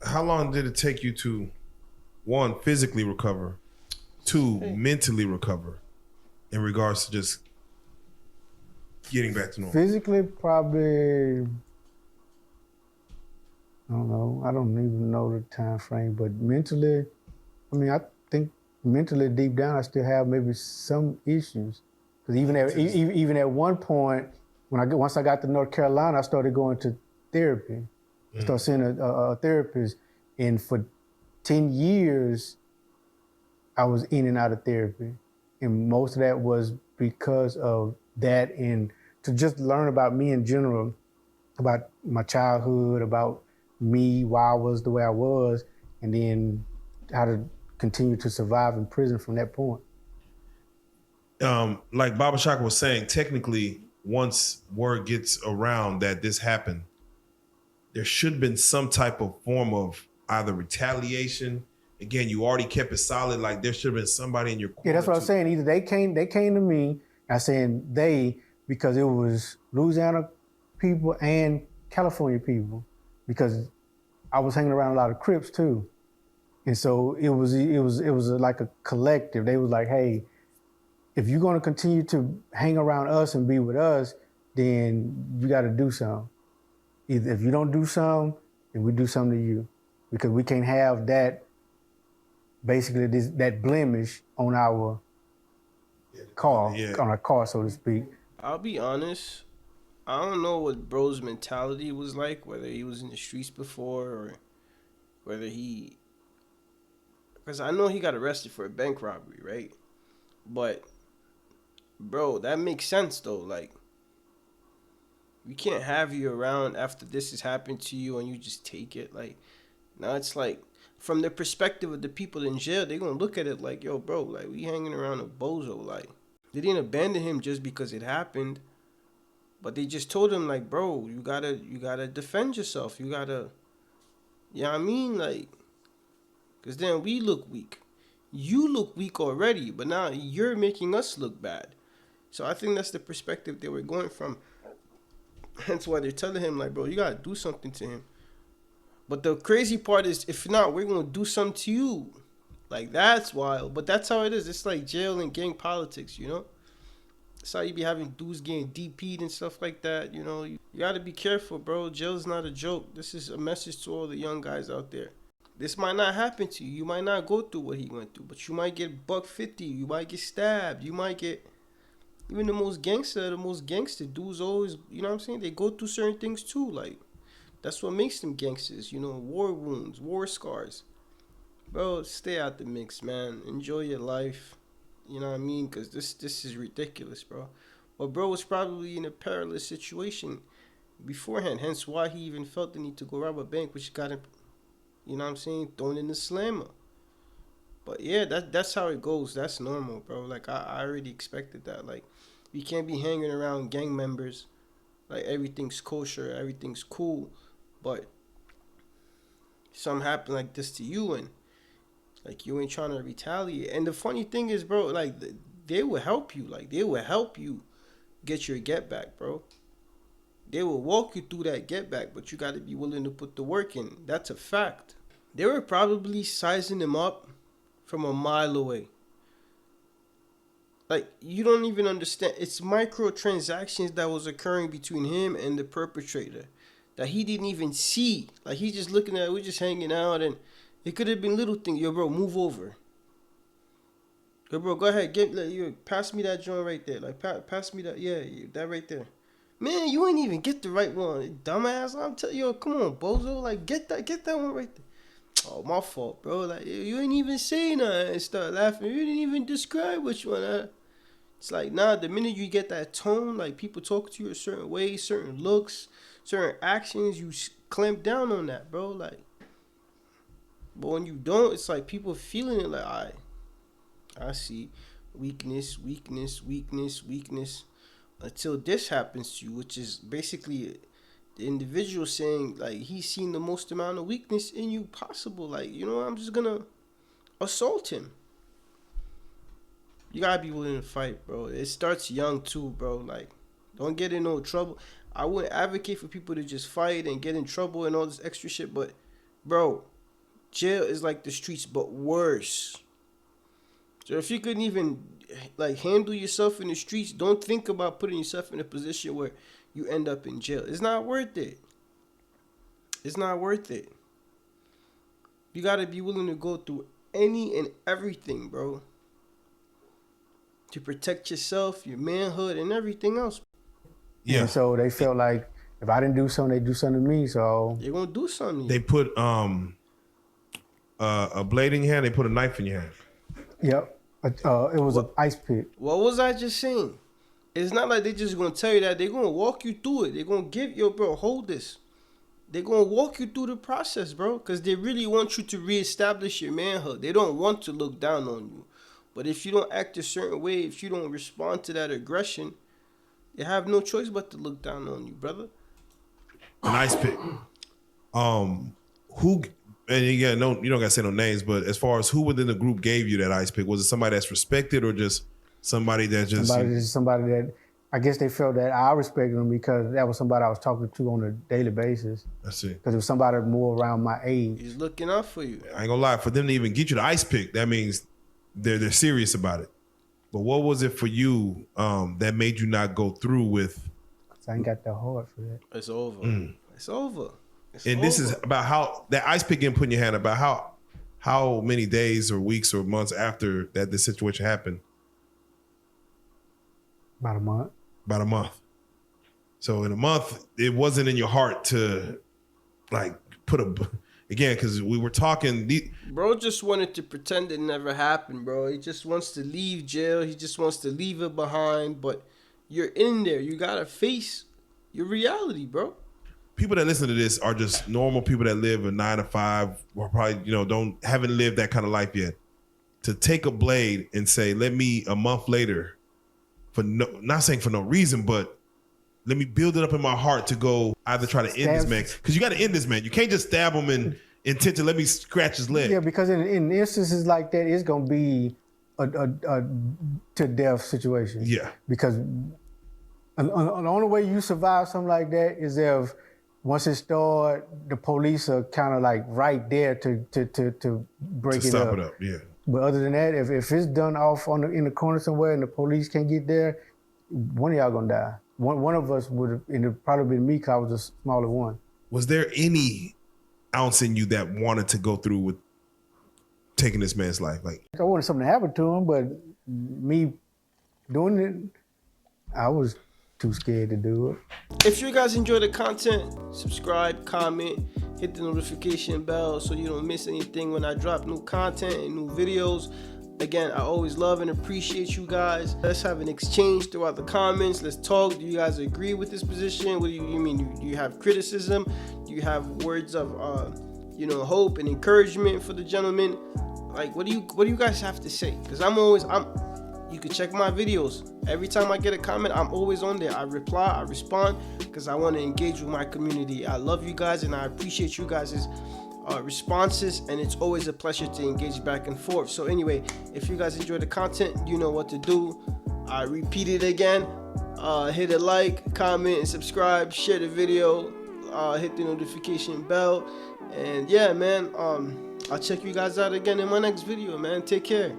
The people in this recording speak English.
how long did it take you to, one, physically recover, two, mentally recover, in regards to just getting back to normal? Physically, probably, I don't know. I don't even know the time frame, but mentally, I mean, I think mentally deep down, I still have maybe some issues. Because even at one point, once I got to North Carolina, I started going to therapy. I started seeing a therapist, and for 10 years, I was in and out of therapy, and most of that was because of that, and to just learn about me in general, about my childhood, about me, why I was the way I was, and then how to continue to survive in prison from that point. Like Baba Shaka was saying, technically, once word gets around that this happened, there should have been some type of form of either retaliation. Again, you already kept it solid. Like there should have been somebody in your corner. Yeah, that's what I was saying. Either they came to me. I'm saying they because it was Louisiana people and California people, because I was hanging around a lot of Crips too, and so it was like a collective. They was like, hey, if you're going to continue to hang around us and be with us, then you got to do something. Either if you don't do something, then we do something to you, because we can't have that. Basically, that blemish on our car, on our car, so to speak. I'll be honest. I don't know what bro's mentality was like, whether he was in the streets before or whether he... Because I know he got arrested for a bank robbery, right? But, bro, that makes sense, though. Like, we can't have you around after this has happened to you and you just take it. Like, now it's like, from the perspective of the people in jail, they gonna look at it like, yo, bro, like, we hanging around a bozo. Like, they didn't abandon him just because it happened, but they just told him, like, bro, you gotta defend yourself. You gotta, you know what I mean? Like, because then we look weak. You look weak already, but now you're making us look bad. So I think that's the perspective they were going from. Hence why they're telling him, like, bro, you gotta do something to him. But the crazy part is, if not, we're gonna do something to you. Like, that's wild. But that's how it is. It's like jail and gang politics, you know? That's how you be having dudes getting DP'd and stuff like that, you know? You gotta be careful, bro. Jail's not a joke. This is a message to all the young guys out there. This might not happen to you. You might not go through what he went through, but you might get $150. You might get stabbed. You might get... Even the most gangster dudes always, you know what I'm saying? They go through certain things too, like... That's what makes them gangsters, you know, war wounds, war scars. Bro, stay out the mix, man. Enjoy your life. You know what I mean? Because this is ridiculous, bro. But bro was probably in a perilous situation beforehand. Hence why he even felt the need to go rob a bank, which got him, you know what I'm saying, thrown in the slammer. But yeah, that's how it goes. That's normal, bro. Like, I already expected that. Like, you can't be hanging around gang members. Like, everything's kosher, everything's cool. But something happened like this to you, and like you ain't trying to retaliate. And the funny thing is, bro, like they will help you. Like, they will help you get your get back, bro. They will walk you through that get back, but you got to be willing to put the work in. That's a fact. They were probably sizing him up from a mile away. Like, you don't even understand. It's microtransactions that was occurring between him and the perpetrator that he didn't even see. Like, he just looking at it, we're just hanging out, and it could have been little things. Yo, bro, move over. Yo, bro, go ahead, pass me that joint right there. Like, pass me that, yeah, that right there. Man, you ain't even get the right one, dumbass. I'm telling you, come on, bozo, like, get that one right there. Oh, my fault, bro. Like, you ain't even say nothing and start laughing. You didn't even describe which one. It's like, nah, the minute you get that tone, like, people talk to you a certain way, certain looks, certain actions, you clamp down on that, bro. Like, but when you don't, it's like people feeling it like, I see weakness, until this happens to you, which is basically the individual saying, like, he's seen the most amount of weakness in you possible. Like, you know, I'm just gonna assault him. You gotta be willing to fight, bro. It starts young too, bro. Like, don't get in no trouble. I wouldn't advocate for people to just fight and get in trouble and all this extra shit, but, bro, jail is like the streets but worse. So if you couldn't even like handle yourself in the streets, don't think about putting yourself in a position where you end up in jail. It's not worth it. It's not worth it. You gotta be willing to go through any and everything, bro, to protect yourself, your manhood, and everything else. Yeah. And so they felt like if I didn't do something, they do something to me. So They're gonna do something. They put a blade in your hand. They put a knife in your hand. yep, it was an ice pick. What was I just saying? It's not like they just gonna tell you that. They're gonna walk you through it. They're gonna give you, bro, hold this. They're gonna walk you through the process, bro, because they really want you to reestablish your manhood. They don't want to look down on you. But if you don't act a certain way, if you don't respond to that aggression, they have no choice but to look down on you, brother. An ice pick. Who? And again, no, you don't gotta say no names. But as far as who within the group gave you that ice pick, was it somebody that's respected or just somebody that just somebody that I guess they felt that I respected them because that was somebody I was talking to on a daily basis. I see. Because it was somebody more around my age. He's looking out for you. I ain't gonna lie. For them to even get you the ice pick, that means they're serious about it. But what was it for you that made you not go through with? I ain't got that hard for that. It's over. It's over. And this is about how that ice pick getting put in your hand. About how many days or weeks or months after that this situation happened? About a month. About a month. So in a month, it wasn't in your heart to like put again, because we were talking. Bro just wanted to pretend it never happened, bro. He just wants to leave jail. He just wants to leave it behind. But you're in there. You gotta face your reality, bro. People that listen to this are just normal people that live a 9 to 5, or probably haven't lived that kind of life yet. To take a blade and say, let me a month later, not saying for no reason, but let me build it up in my heart to go either try to end this man, because you got to end this man. You can't just stab him in intent to let me scratch his leg. Yeah, because in instances like that, it's gonna be a to death situation. Yeah, because the only way you survive something like that is if once it starts, the police are kind of like right there to break it up. Stop it up, yeah. But other than that, if it's done off in the corner somewhere and the police can't get there, one of y'all gonna die. One of us would have, and it'd probably been me because I was the smaller one. Was there any ounce in you that wanted to go through with taking this man's life? Like, I wanted something to happen to him, but me doing it, I was too scared to do it. If you guys enjoy the content, subscribe, comment, hit the notification bell so you don't miss anything when I drop new content and new videos. Again, I always love and appreciate you guys. Let's have an exchange throughout the comments. Let's talk. Do you guys agree with this position? What do you mean? Do you have criticism? Do you have words of hope and encouragement for the gentleman? Like, what do you guys have to say? Because you can check my videos. Every time I get a comment, I'm always on there. I reply, I respond, because I want to engage with my community. I love you guys and I appreciate you guys' responses, and it's always a pleasure to engage back and forth. So anyway, if you guys enjoy the content, you know what to do. I repeat it again. Hit a like, comment, and subscribe. Share the video. Hit the notification bell. And yeah, man, I'll check you guys out again in my next video, man. Take care.